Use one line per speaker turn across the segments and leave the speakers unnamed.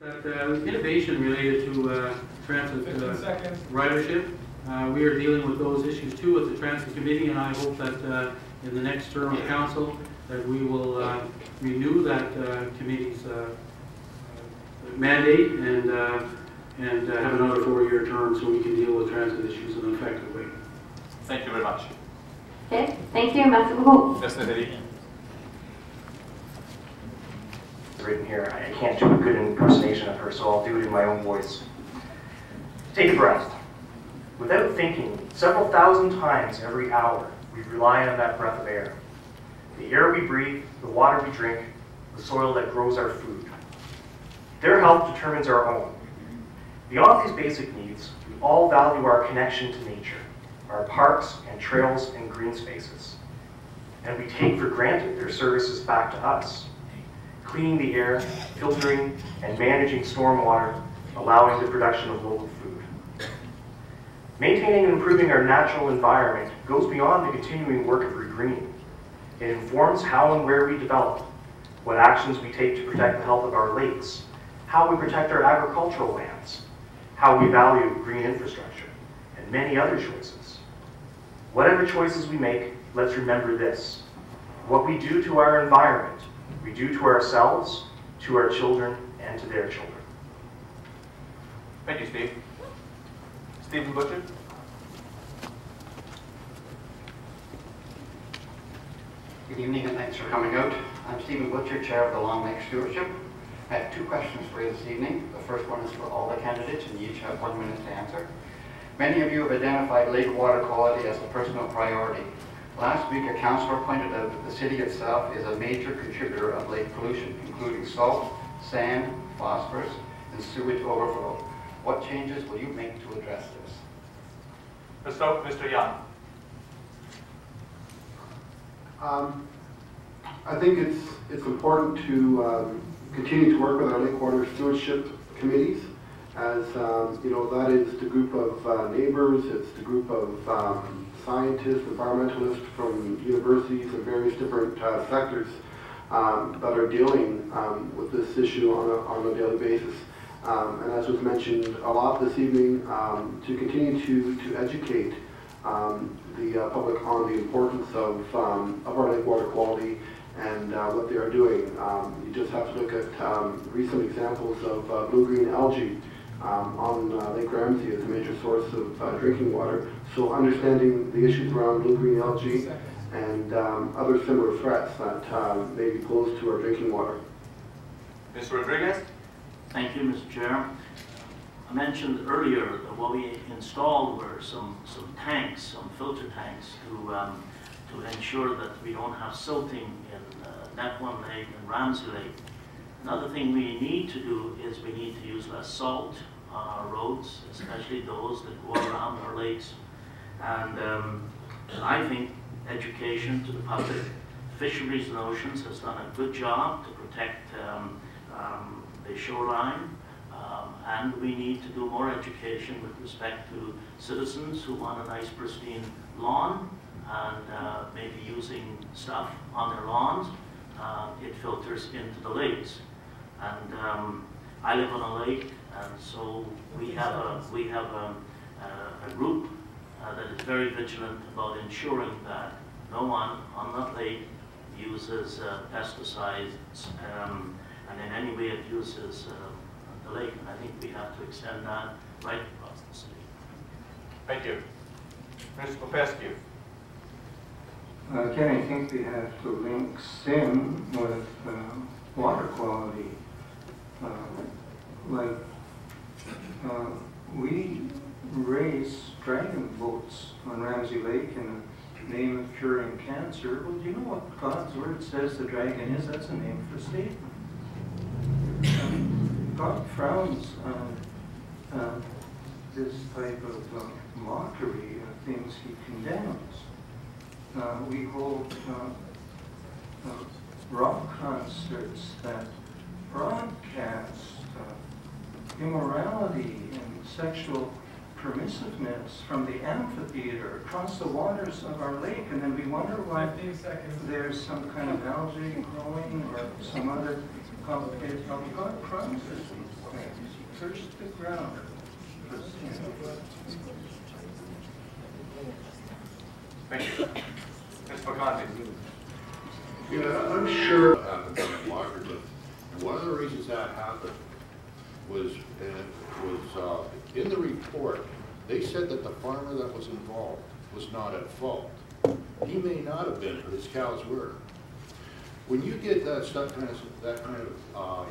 That innovation related to transit ridership. We are dealing with those issues too with the Transit Committee, and I hope that in the next term of council that we will renew that committee's mandate and have another 4-year term so we can deal with transit issues in an effective way.
Thank you very much.
Okay, thank you. Merci beaucoup.
Written here. I can't do a good impersonation of her, so I'll do it in my own voice. Take a breath. Without thinking, several thousand times every hour, we rely on that breath of air. The air we breathe, the water we drink, the soil that grows our food. Their health determines our own. Beyond these basic needs, we all value our connection to nature, our parks and trails and green spaces. And we take for granted their services back to us. Cleaning the air, filtering, and managing stormwater, allowing the production of local food. Maintaining and improving our natural environment goes beyond the continuing work of regreening. It informs how and where we develop, what actions we take to protect the health of our lakes, how we protect our agricultural lands, how we value green infrastructure, and many other choices. Whatever choices we make, let's remember this. What we do to our environment, we do to ourselves, to our children, and to their children.
Thank you, Steve. Stephen Butcher.
Good evening and thanks for coming out. I'm Stephen Butcher, Chair of the Long Lake Stewardship. I have 2 questions for you this evening. The first one is for all the candidates and you each have 1 minute to answer. Many of you have identified lake water quality as a personal priority. Last week, a councillor pointed out that the city itself is a major contributor of lake pollution, including salt, sand, phosphorus, and sewage overflow. What changes will you make to address this?
Let's start with Mr. Young.
I think it's important to continue to work with our lake water stewardship committees, as you know, that is the group of neighbours, it's the group of scientists, environmentalists from universities and various different sectors that are dealing with this issue on a daily basis. And as was mentioned a lot this evening, to continue to educate the public on the importance of our lake water quality and what they are doing. You just have to look at recent examples of blue-green algae on Lake Ramsey as a major source of drinking water. So understanding the issues around blue-green algae and other similar threats that may be posed to our drinking water.
Mr. Rodriguez.
Thank you, Mr. Chair. I mentioned earlier that what we installed were some tanks, some filter tanks to ensure that we don't have silting in Netwan Lake and Ramsey Lake. Another thing we need to do is we need to use less salt on our roads, especially those that go around our lakes. And I think education to the public, Fisheries and Oceans has done a good job to protect the shoreline, and we need to do more education with respect to citizens who want a nice pristine lawn and maybe using stuff on their lawns. It filters into the lakes. And I live on a lake, and so we have a group that is very vigilant about ensuring that no one on that lake uses pesticides and in any way abuses the lake. And I think we have to extend that right across the city.
Thank you. Mr. Popescu.
Again, I think we have to link sin with water quality. We raise dragon boats on Ramsey Lake in the name of curing cancer. Well, do you know what God's word says the dragon is? That's a name for Satan. God frowns on this type of mockery of things he condemns. We hold rock concerts that broadcast immorality and sexual permissiveness from the amphitheater across the waters of our lake, and then we wonder why there's some kind of algae growing or some other complicated problem. God promises these things. Search the ground.
Thank you. Ms. McConaughey.
Yeah, I'm sure it happened in Walkerton. And one of the reasons that happened was in the report, they said that the farmer that was involved was not at fault. He may not have been, but his cows were. When you get that kind of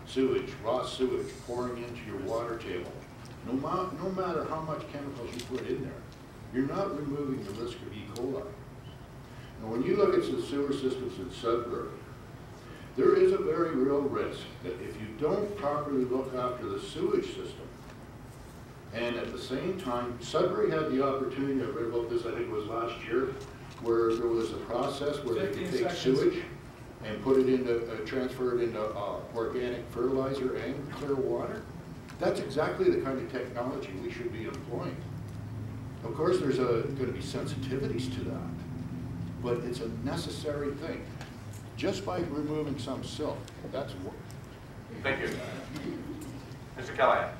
sewage, raw sewage, pouring into your water table, no matter how much chemicals you put in there, you're not removing the risk of E. coli. And when you look at the sewer systems in Sudbury, there is a very real risk that if you don't properly look after the sewage system, and at the same time, Sudbury had the opportunity, I read about this, I think it was last year, where there was a process where they could take sewage and put it into, transfer it into organic fertilizer and clear water. That's exactly the kind of technology we should be employing. Of course, there's going to be sensitivities to that, but it's a necessary thing. Just by removing some silt, that's what.
Thank you. Mr. Callahan.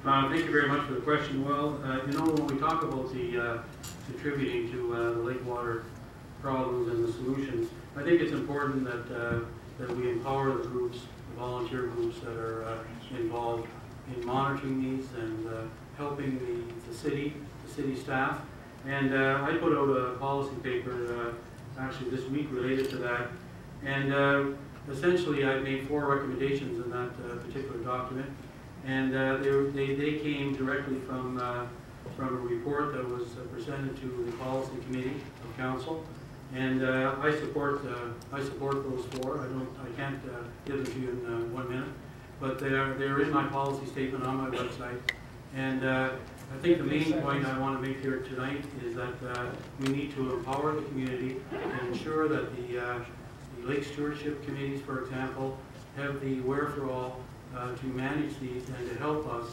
Thank you very much for the question. Well, you know, when we talk about the contributing to the lake water problems and the solutions, I think it's important that we empower the groups, the volunteer groups that are involved in monitoring these and helping the city staff. And I put out a policy paper actually this week related to that. And essentially I made 4 recommendations in that particular document. And they came directly from a report that was presented to the policy committee of council. And I support those 4. I can't give them to you in 1 minute, but they're in my policy statement on my website. And I think the main point I want to make here tonight is that we need to empower the community and ensure that the lake stewardship committees, for example, have the wherewithal to manage these and to help us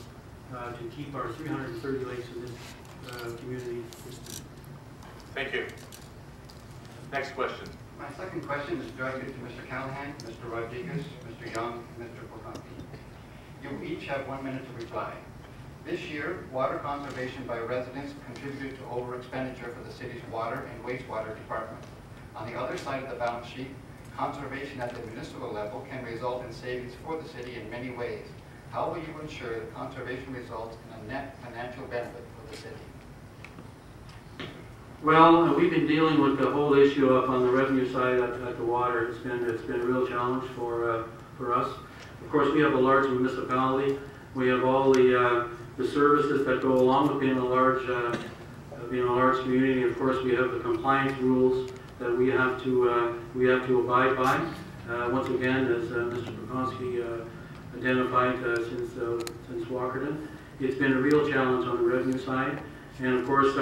to keep our 330 lakes in this community system.
Thank you. Next question.
My second question is directed to Mr. Callahan, Mr. Rodriguez, Mr. Young, and Mr. Pocanti. You each have 1 minute to reply. This year, water conservation by residents contributed to over-expenditure for the city's water and wastewater department. On the other side of the balance sheet, conservation at the municipal level can result in savings for the city in many ways. How will you ensure that conservation results in a net financial benefit for the city?
Well, we've been dealing with the whole issue up on the revenue side at the water. It's been a real challenge for us. Of course, we have a large municipality. We have all the services that go along with being a large community. Of course, we have the compliance rules that we have to abide by. Once again, as Mr. Pocanti identified since Walkerton, it's been a real challenge on the revenue side. And of course,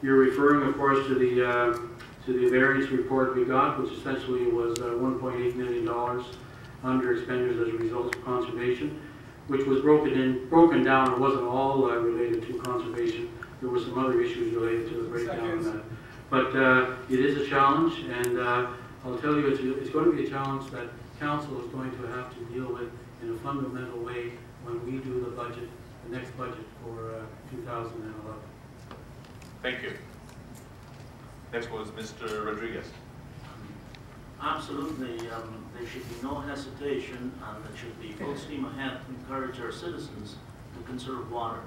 you're referring, of course, to the variance report we got, which essentially was $1.8 million under expenditures as a result of conservation, which was broken down. It wasn't all related to conservation. There were some other issues related to the breakdown of that. But it is a challenge, and I'll tell you, it's going to be a challenge that council is going to have to deal with in a fundamental way when we do the budget, the next budget for 2011.
Thank you. Next was Mr. Rodriguez.
Absolutely. There should be no hesitation, and there should be full steam ahead to encourage our citizens to conserve water.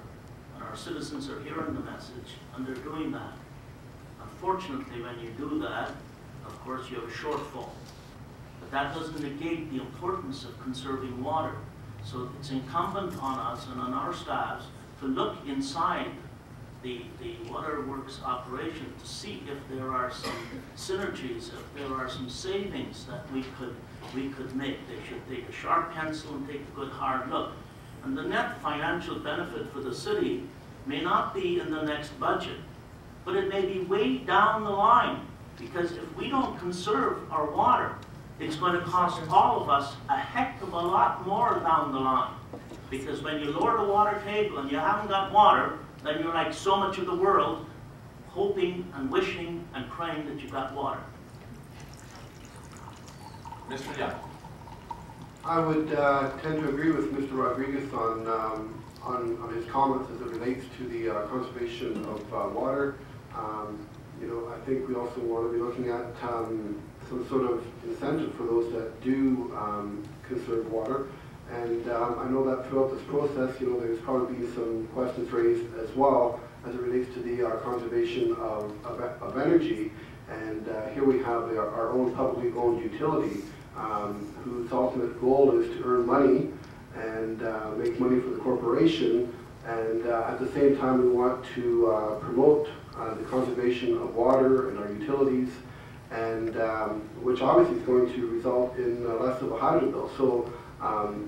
And our citizens are hearing the message, and they're doing that. Unfortunately, when you do that, of course, you have a shortfall. But that doesn't negate the importance of conserving water. So it's incumbent on us and on our staffs to look inside the waterworks operation to see if there are some synergies, if there are some savings that we could make. They should take a sharp pencil and take a good hard look. And the net financial benefit for the city may not be in the next budget, but it may be way down the line, because if we don't conserve our water, it's going to cost all of us a heck of a lot more down the line. Because when you lower the water table and you haven't got water, then you're like so much of the world, hoping and wishing and praying that you got water.
Mr. Young.
I would tend to agree with Mr. Rodriguez on his comments as it relates to the conservation of water. You know, I think we also want to be looking at some sort of incentive for those that do conserve water. And I know that throughout this process, you know, there's probably been some questions raised as well as it relates to the conservation of energy. And here we have our own publicly owned utility whose ultimate goal is to earn money and make money for the corporation. And at the same time, we want to promote the conservation of water and our utilities, and which obviously is going to result in less of a hydro bill. So,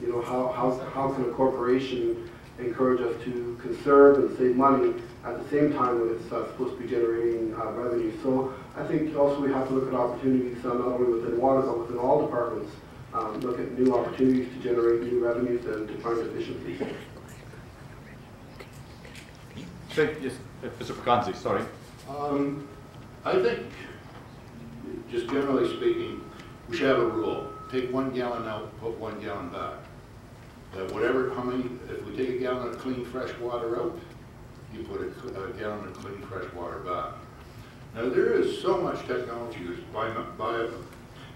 you know, how can a corporation encourage us to conserve and save money at the same time when it's supposed to be generating revenue? So I think also we have to look at opportunities not only within water but within all departments. Look at new opportunities to generate new revenues and to find efficiencies.
Yes, Mr. Pacanzi, sorry.
I think, just generally speaking, we should have a rule. Take 1 gallon out, put 1 gallon back. If we take a gallon of clean fresh water out, you put a gallon of clean fresh water back. Now there is so much technology. There's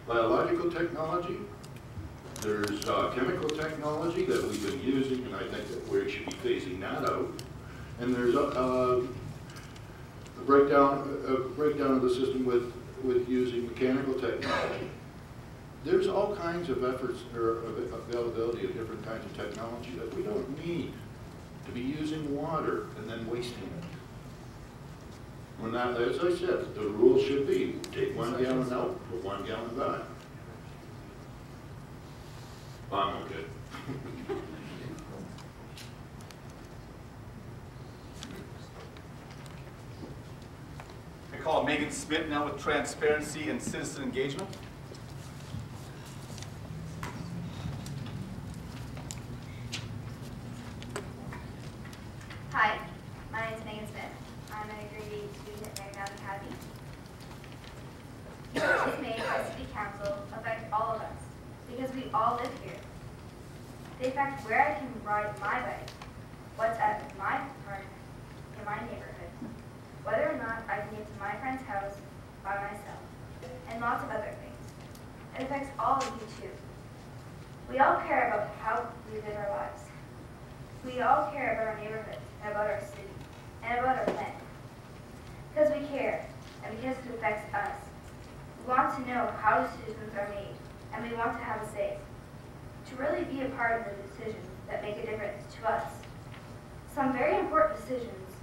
biological technology, there's chemical technology that we've been using, and I think that we should be phasing that out. And there's a breakdown of the system with using mechanical technology. There's all kinds of efforts or availability of different kinds of technology that we don't need to be using water and then wasting it. When that, as I said, the rule should be take 1 gallon out, put 1 gallon back. I'm okay.
I call Megan Smith now with transparency and citizen engagement.
Hi, my name is Megan Smith. I'm a grade 8 student at Marymount Academy. Choices made by City Council affect all of us because we all live here. They affect where I can ride my bike, what's at my park in my neighborhood, whether or not I can get to my friend's house by myself, and lots of other things. It affects all of you too. We all care about how we live our lives. We all care about our neighborhood, and about our city, and about our planet. Because we care, and because it affects us, we want to know how decisions are made, and we want to have a say. To really be a part of the decisions that make a difference to us. Some very important decisions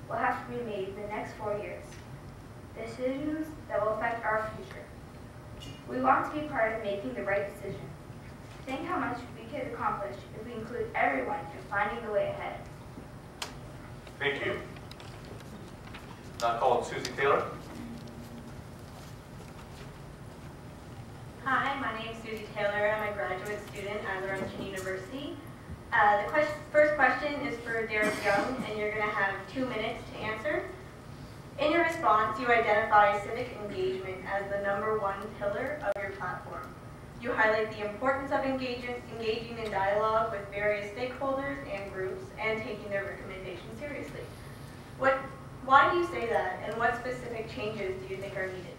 will have to be made in the next 4 years. Decisions that will affect our future. We want to be part of making the right decision. Think how much we could accomplish if we include everyone in finding the way ahead.
Thank you. Now call on Susie Taylor.
Hi, my name is Susie Taylor. I'm a graduate student at Laurentian University. The first question is for Derek Young, and you're going to have 2 minutes to answer. In your response, you identify civic engagement as the #1 pillar of your platform. You highlight the importance of engaging in dialogue with various stakeholders and groups and taking their recommendations seriously. Why do you say that, and what specific changes do you think are needed?